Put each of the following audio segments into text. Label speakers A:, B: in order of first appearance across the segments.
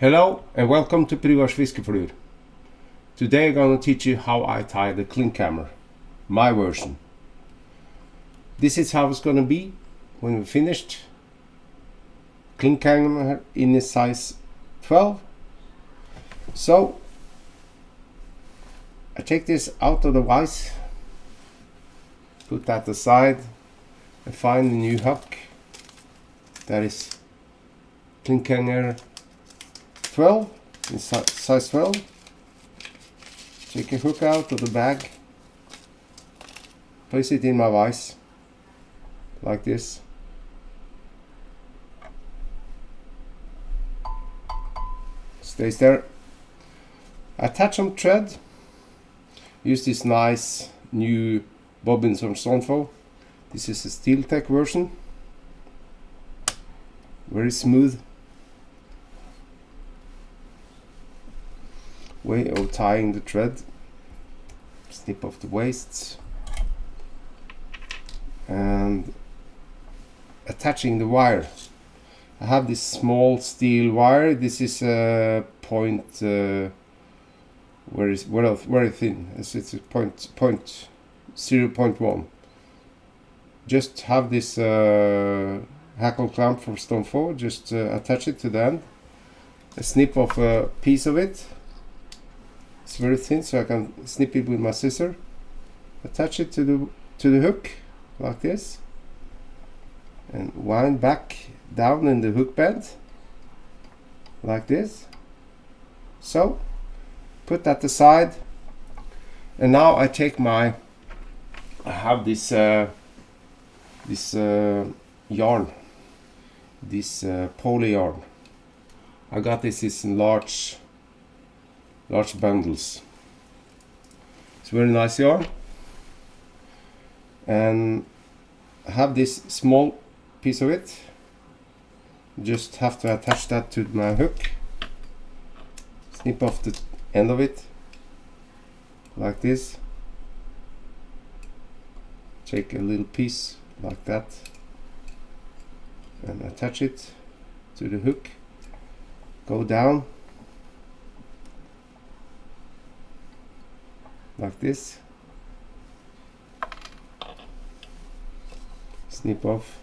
A: Hello and welcome to Privars Fiskeflur. Today I'm going to teach you how I tie the Klinkhammer, my version. This is how it's going to be when we're finished. Klinkhammer in a size 12. So I take this out of the vise, put that aside and find a new hook that is Klinkhammer 12 in size 12. Take a hook out of the bag, place it in my vise like this. Stays there. Attach some thread. Use this nice new bobbins from Stonefo. This is a Steel Tech version. Very smooth way of tying the thread. Snip off the waist and attaching the wire. I have this small steel wire. This is a point very thin. It's a point 0.1. Just have this hackle clamp from Stonefo. Just attach it to the end. A snip off a piece of it. It's very thin, so I can snip it with my scissor. Attach it to the hook like this, and wind back down in the hook bed like this. So put that aside, and now I take I have this yarn, this poly yarn. I got this in large bundles. It's very nice yarn, and I have this small piece of it. Just have to attach that to my hook. Snip off the end of it like this. Take a little piece like that and attach it to the hook. Go down like this. Snip off.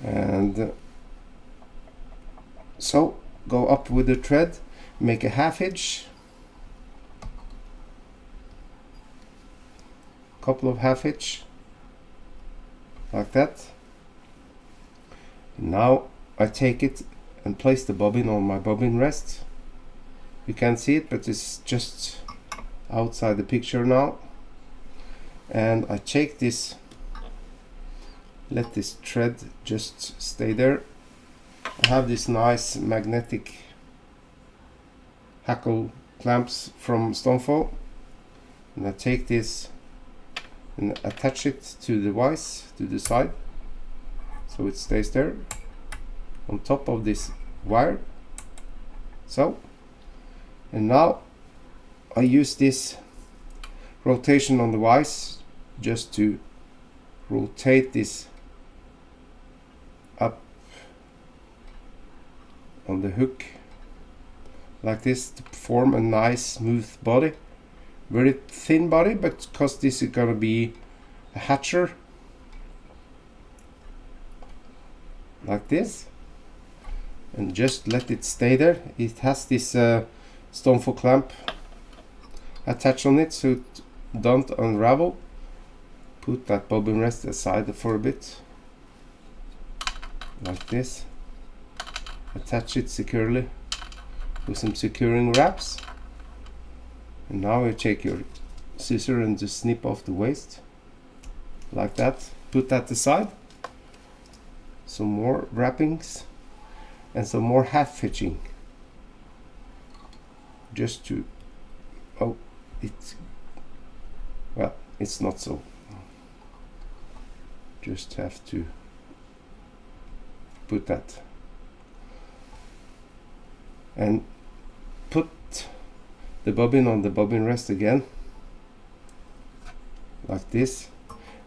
A: And so go up with the thread, make a half hitch, couple of half hitch like that. Now I take it and place the bobbin on my bobbin rest. You can't see it, but it's just outside the picture now. And I take this, let this thread just stay there. I have this nice magnetic hackle clamps from Stonefo, and I take this and attach it to the vise, to the side, so it stays there on top of this wire. So, and now I use this rotation on the vise just to rotate this up on the hook like this to form a nice smooth body. Very thin body, but because this is gonna be a hatcher like this, and just let it stay there. It has this Stonefo clamp attached on it, so it don't unravel. Put that bobbin rest aside for a bit like this. Attach it securely with some securing wraps, and now you take your scissor and just snip off the waist like that. Put that aside. Some more wrappings and some more half hitching, just to, oh, it's not so, just have to put that and put the bobbin on the bobbin rest again like this.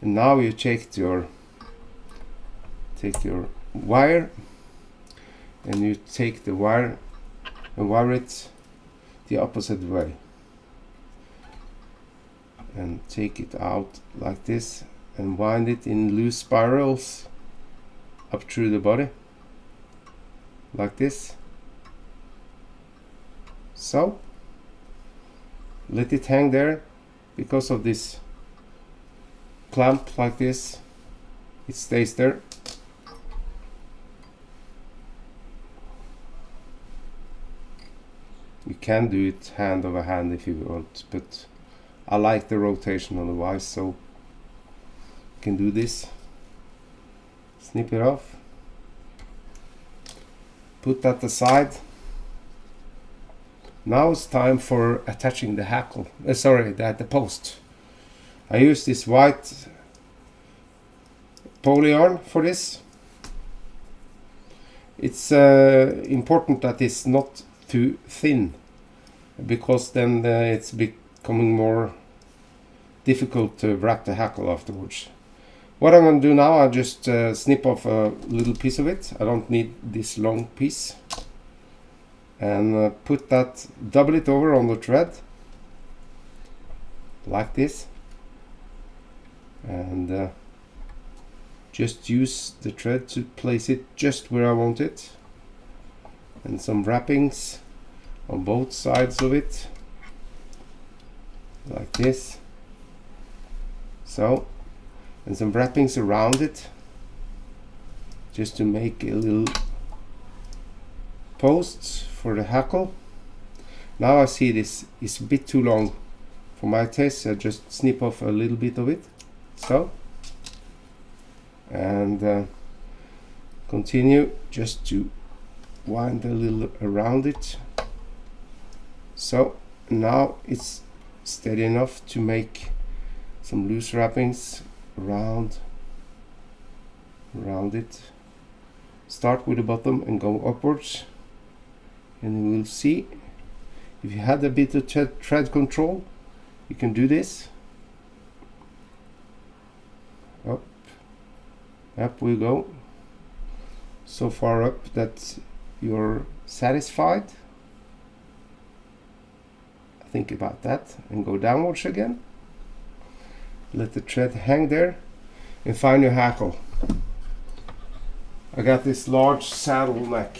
A: And now you take take your wire and you take the wire and wire it the opposite way and take it out like this and wind it in loose spirals up through the body like this. So let it hang there. Because of this clamp like this, it stays there. You can do it hand over hand if you want, but I like the rotation on the vise, so you can do this. Snip it off. Put that aside. Now it's time for attaching the hackle. The post. I use this white poly yarn for this. It's important that it's not too thin, because then it's becoming more difficult to wrap the hackle afterwards. What I'm going to do now, I just snip off a little piece of it. I don't need this long piece. And put that, double it over on the thread like this, and just use the thread to place it just where I want it, and some wrappings on both sides of it like this, so, and some wrappings around it just to make a little posts for the hackle. Now I see this is a bit too long for my taste, so I just snip off a little bit of it, so, and continue just to wind a little around it. So now it's steady enough to make some loose wrappings around it. Start with the bottom and go upwards. And you will see, if you had a bit of thread control, you can do this. Up we go. So far up that you're satisfied. Think about that and go downwards again. Let the thread hang there and find your hackle. I got this large saddle neck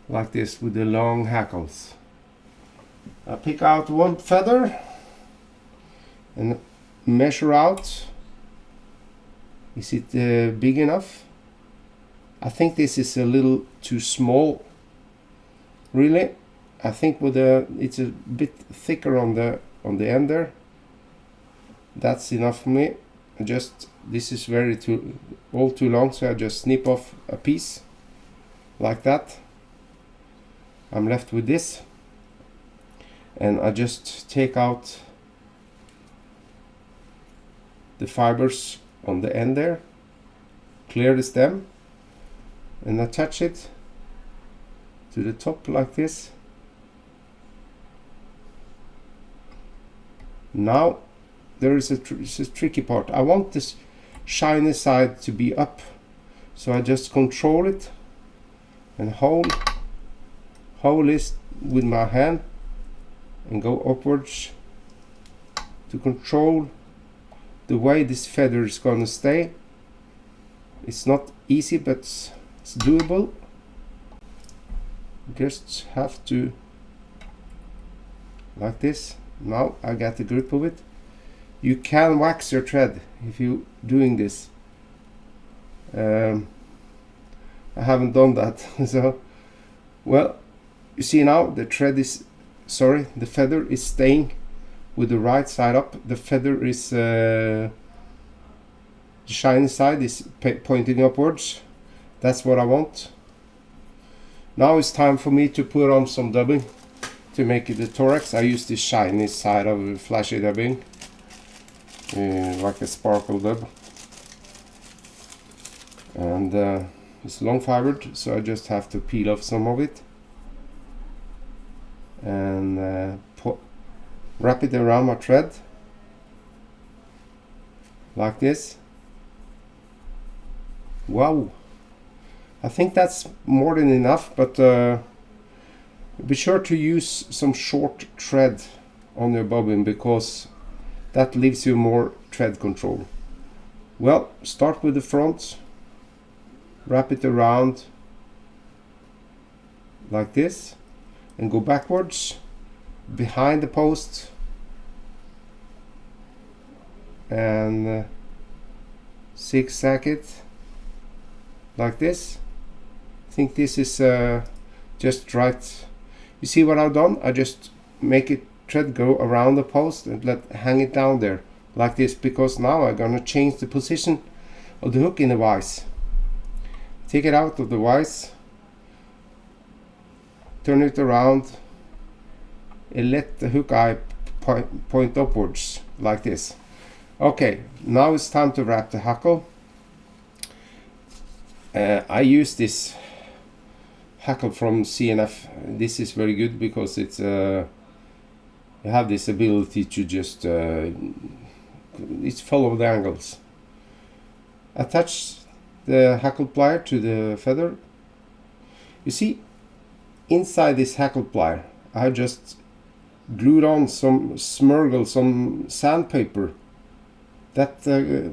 A: like this with the long hackles. I pick out one feather and measure out. Is it big enough? I think this is a little too small, really. I think with it's a bit thicker on the end there. That's enough for me. This is all too long, so I just snip off a piece like that. I'm left with this, and I just take out the fibers on the end there, clear the stem, and attach it to the top like this. Now there is a tricky part. I want this shiny side to be up, so I just control it and hold it with my hand and go upwards to control the way this feather is going to stay. It's not easy, but it's doable. Just have to, like this. Now I got the grip of it. You can wax your thread if you're doing this. I haven't done that. So, well, you see now the the feather is staying with the right side up. The feather is, the shiny side is pointing upwards. That's what I want. Now it's time for me to put on some dubbing to make it the thorax. I use the shiny side of flashy dubbing, like a sparkle dub. And it's long fibered, so I just have to peel off some of it and wrap it around my thread like this. Wow, I think that's more than enough, but be sure to use some short thread on your bobbin because that leaves you more thread control. Well, start with the front, wrap it around like this and go backwards behind the post and zigzag it like this. I think this is just right. You see what I've done? I just make it thread go around the post and hang it down there like this, because now I'm gonna change the position of the hook in the vise. Take it out of the vise, turn it around and let the hook eye point upwards like this. Okay, now it's time to wrap the hackle. I use this hackle from CNF. This is very good because it's you have this ability to just it's follow the angles. Attach the hackle plier to the feather. You see, inside this hackle plier I just glued on some some sandpaper that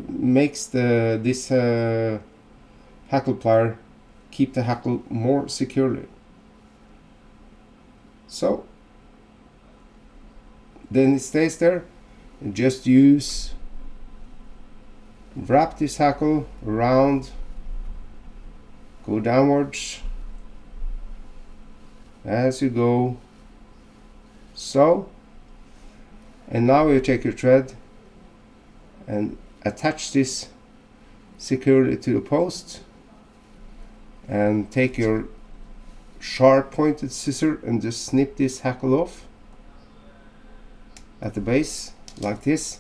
A: makes this hackle plier keep the hackle more securely. So then it stays there, and just wrap this hackle around, go downwards as you go, so, and now you take your thread and attach this securely to the post, and take your sharp pointed scissor and just snip this hackle off at the base like this.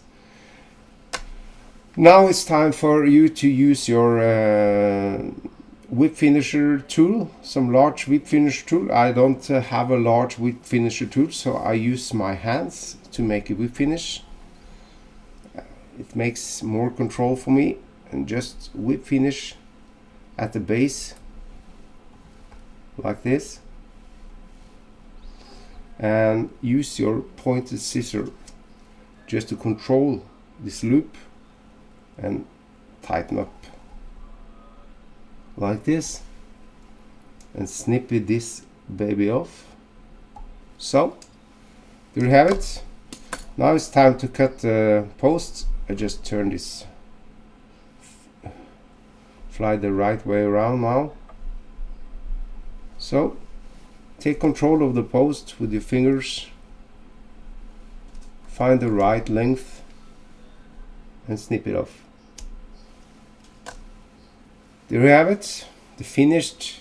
A: Now it's time for you to use your whip finisher tool, some large whip finisher tool. I don't have a large whip finisher tool, so I use my hands to make a whip finish. It makes more control for me, and just whip finish at the base like this, and use your pointed scissor just to control this loop and tighten up like this, and snip this baby off. So there you have it. Now it's time to cut the post. I just turn this fly the right way around now. So take control of the post with your fingers, find the right length and snip it off. There you have it, the finished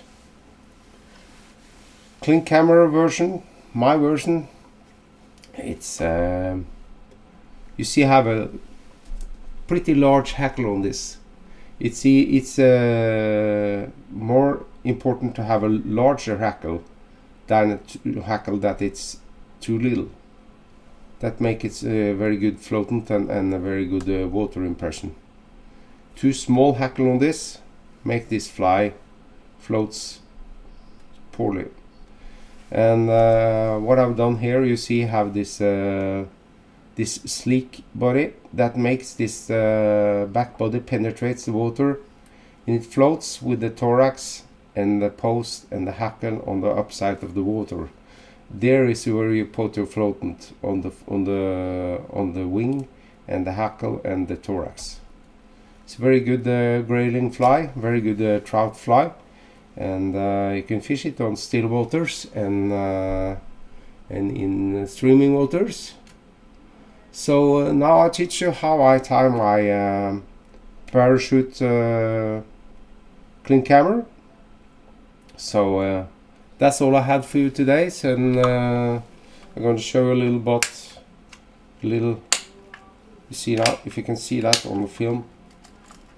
A: Klinkhammer version, my version. It's you see I have a pretty large hackle on this. It's more important to have a larger hackle than a hackle that it's too little. That makes it very good floatant and a very good water impression. Too small hackle on this make this fly floats poorly. And what I've done here, you see, have this this sleek body that makes this back body penetrates the water, and it floats with the thorax and the post and the hackle on the upside of the water. There is where you put your floatant on the wing and the hackle and the thorax. It's a very good grayling fly, very good trout fly, and you can fish it on still waters and in streaming waters. So now I'll teach you how I tie my parachute Klinkhammer. So that's all I had for you today, and I'm going to show you a little bit, you see now, if you can see that on the film,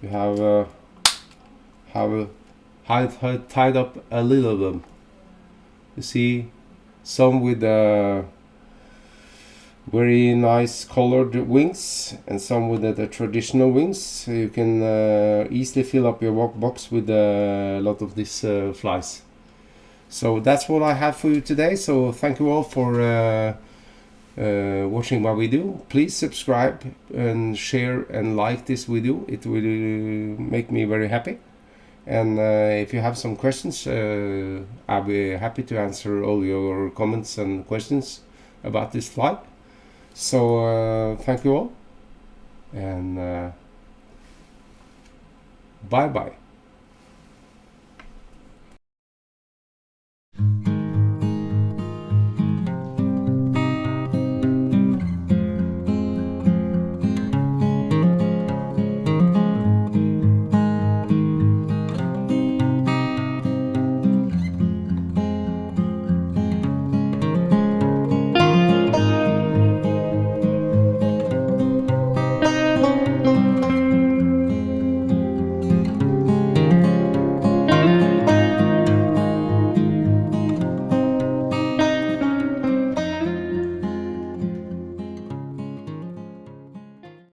A: you have tied up a little of them. You see some with Very nice colored wings, and some with the traditional wings. So you can easily fill up your box with a lot of these flies. So that's what I have for you today. So thank you all for watching my video. Please subscribe and share and like this video. It will make me very happy. And if you have some questions, I'll be happy to answer all your comments and questions about this fly. So thank you all, and bye bye.